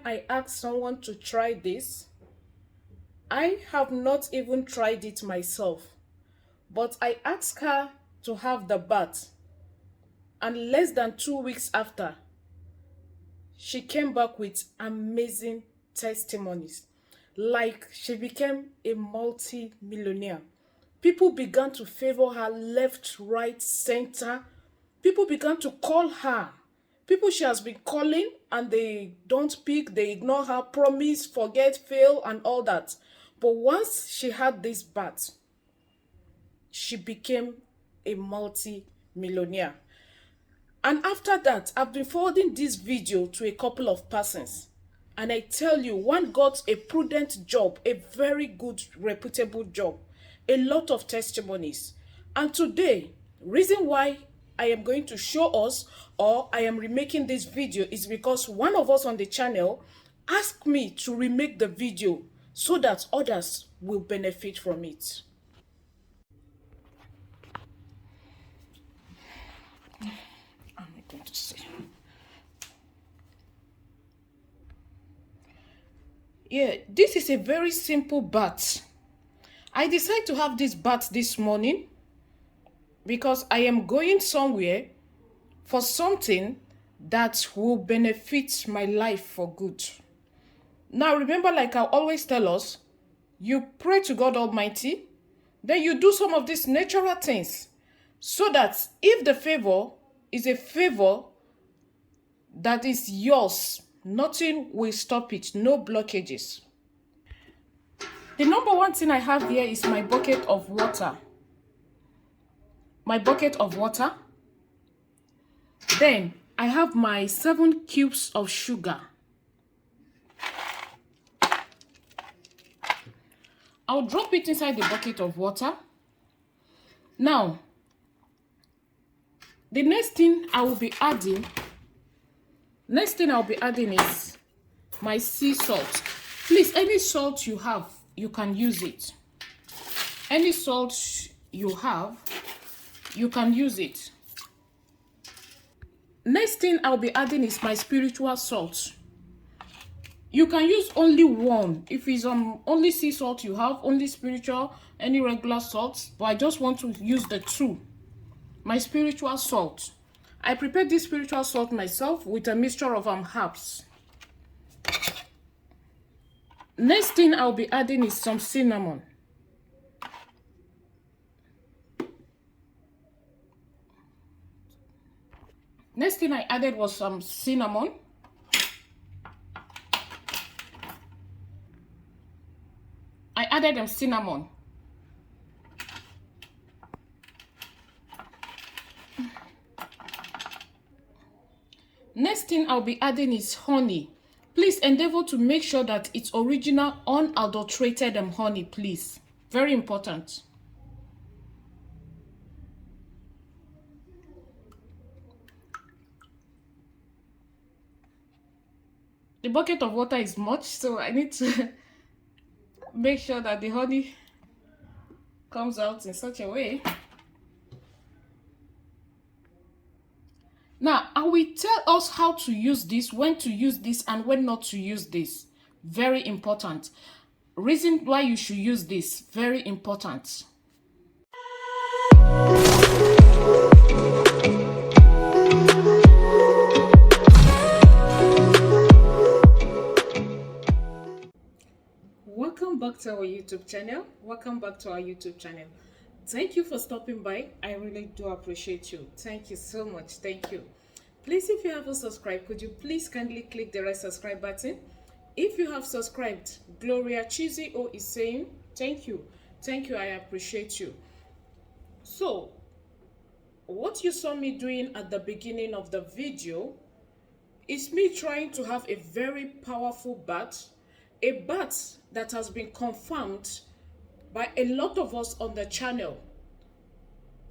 I ask someone to try this, I have not even tried it myself, but I asked her to have the bath, and less than 2 weeks after, she came back with amazing testimonies. Like she became a multi-millionaire. People began to favor her left, right, center. People began to call her. People she has been calling and they don't pick, they ignore her, promise, forget, fail, and all that. But once she had this bath, she became a multi-millionaire. And after that, I've been forwarding this video to a couple of persons. And I tell you, one got a prudent job, a very good, reputable job, a lot of testimonies. And today, reason why I am going to show us, or I am remaking this video, is because one of us on the channel asked me to remake the video so that others will benefit from it. To say. Yeah, this is a very simple bath. I decided to have this bath this morning because I am going somewhere for something that will benefit my life for good. Now remember, like I always tell us, you pray to God Almighty, then you do some of these natural things so that if the favor is a favor that is yours, nothing will stop it, no blockages. The number one thing I have here is my bucket of water. My bucket of water. Then I have my 7 cubes of sugar. I'll drop it inside the bucket of water. Now, the next thing I'll be adding is my sea salt. Please, any salt you have, you can use it. Any salt you have, you can use it. Next thing I'll be adding is my spiritual salt. You can use only one. If it's only sea salt you have, only spiritual, any regular salt. But I just want to use the 2. My spiritual salt. I prepared this spiritual salt myself with a mixture of herbs. Next thing I'll be adding is some cinnamon. Next thing I added was some cinnamon. I added cinnamon. Next thing I'll be adding is honey. Please endeavor to make sure that it's original, unadulterated honey, please. Very important. The bucket of water is much, so I need to make sure that the honey comes out in such a way. Now, I will tell us how to use this, when to use this, and when not to use this. Very important. Reason why you should use this. Very important. Welcome back to our YouTube channel. Welcome back to our YouTube channel. Thank you for stopping by. I really do appreciate you. Thank you so much. Thank you. Please, if you haven't subscribed, could you please kindly click the red subscribe button? If you have subscribed, Gloria Chizio is saying thank you. Thank you. I appreciate you. So, what you saw me doing at the beginning of the video is me trying to have a very powerful bath, a bath that has been confirmed by a lot of us on the channel.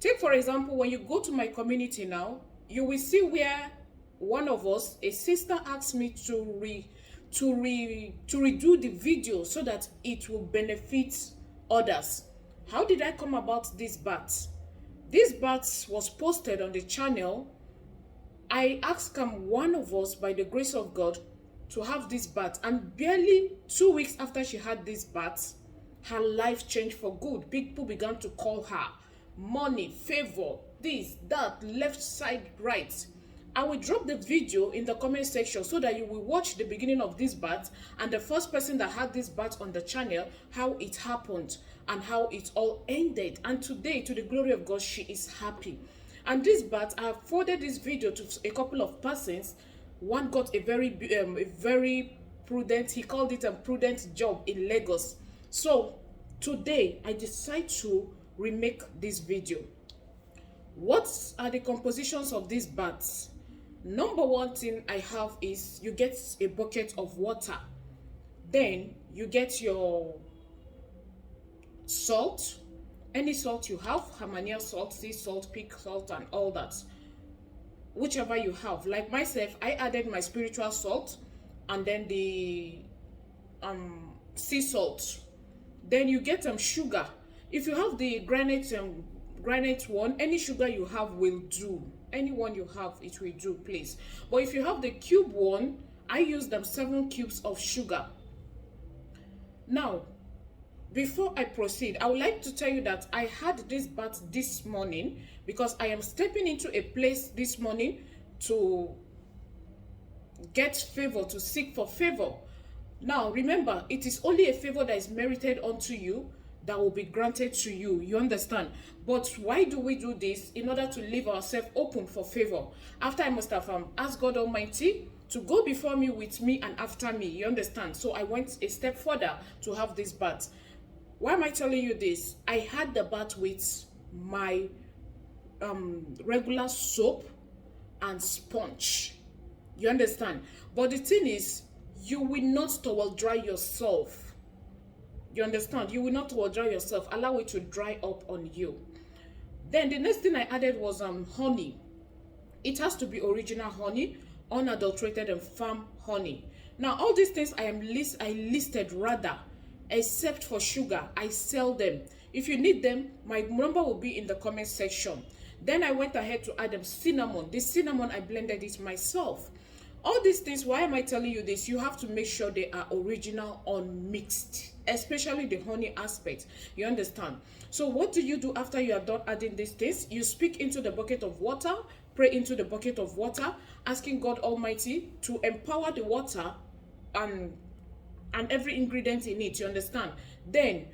Take for example, when you go to my community now, you will see where one of us, a sister, asked me to redo the video so that it will benefit others. How did I come about this bath? This bath was posted on the channel. I asked one of us, by the grace of God, to have this bath, and barely 2 weeks after she had this bath, her life changed for good. People began to call her money, favor, this, that, left side, right. I will drop the video in the comment section so that you will watch the beginning of this bath and the first person that had this bath on the channel, how it happened and how it all ended. And today, to the glory of God, she is happy. And this bath, I have forwarded this video to a couple of persons. One got a very prudent, he called it a prudent job in Lagos. So today I decide to remake this video. What are the compositions of these baths? Number one thing I have is you get a bucket of water. Then you get your salt, any salt you have, Hamania salt, sea salt, pig salt, and all that. Whichever you have. Like myself, I added my spiritual salt and then the sea salt. Then you get sugar. If you have the granite one, any sugar you have will do. Any one you have, it will do, please. But if you have the cube one, I use them 7 cubes of sugar. Now, before I proceed, I would like to tell you that I had this bath this morning because I am stepping into a place this morning to get favor, to seek for favor. Now, remember, it is only a favor that is merited unto you that will be granted to you. You understand? But why do we do this? In order to leave ourselves open for favor. After I must have asked God Almighty to go before me, with me, and after me. You understand? So I went a step further to have this bath. Why am I telling you this? I had the bath with my regular soap and sponge. You understand? But the thing is, you will not towel dry yourself. You understand? You will not towel dry yourself. Allow it to dry up on you. Then the next thing I added was honey. It has to be original honey, unadulterated and farm honey. Now all these things I listed rather, except for sugar. I sell them. If you need them, my number will be in the comment section. Then I went ahead to add them cinnamon. This cinnamon, I blended it myself. All these things, why am I telling you this? You have to make sure they are original, unmixed, especially the honey aspect. You understand? So what do you do after you are done adding these things? You speak into the bucket of water, pray into the bucket of water, asking God Almighty to empower the water and every ingredient in it. You understand? Then,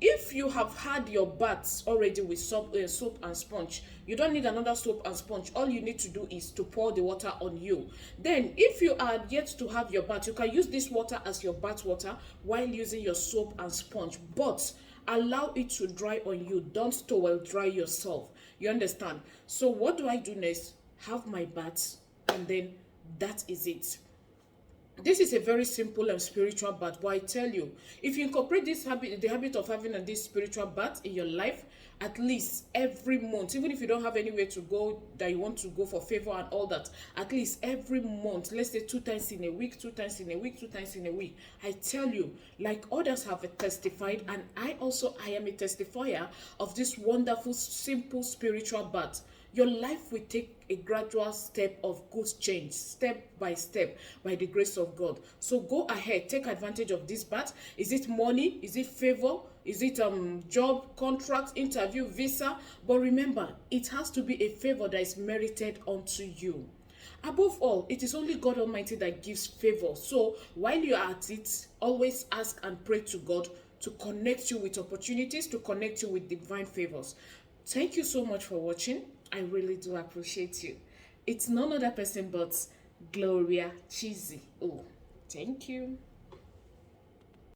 if you have had your baths already with soap and sponge, you don't need another soap and sponge. All you need to do is to pour the water on you. Then, if you are yet to have your bath, you can use this water as your bath water while using your soap and sponge. But allow it to dry on you. Don't towel dry yourself. You understand? So what do I do next? Have my bath, and then that is it. This is a very simple and spiritual bath, but I tell you, if you incorporate this habit, the habit of having this spiritual bath in your life, at least every month, even if you don't have anywhere to go that you want to go for favor and all that, at least every month, let's say 2 times in a week, 2 times in a week, 2 times in a week, I tell you, like others have testified, and I am a testifier of this wonderful, simple spiritual bath. Your life will take a gradual step of good change, step by step, by the grace of God. So go ahead, take advantage of this bath. Is it money? Is it favor? Is it job, contract, interview, visa? But remember, it has to be a favor that is merited unto you. Above all, it is only God Almighty that gives favor. So while you are at it, always ask and pray to God to connect you with opportunities, to connect you with divine favors. Thank you so much for watching. I really do appreciate you. It's none other person but Gloria Cheesy. Oh, thank you.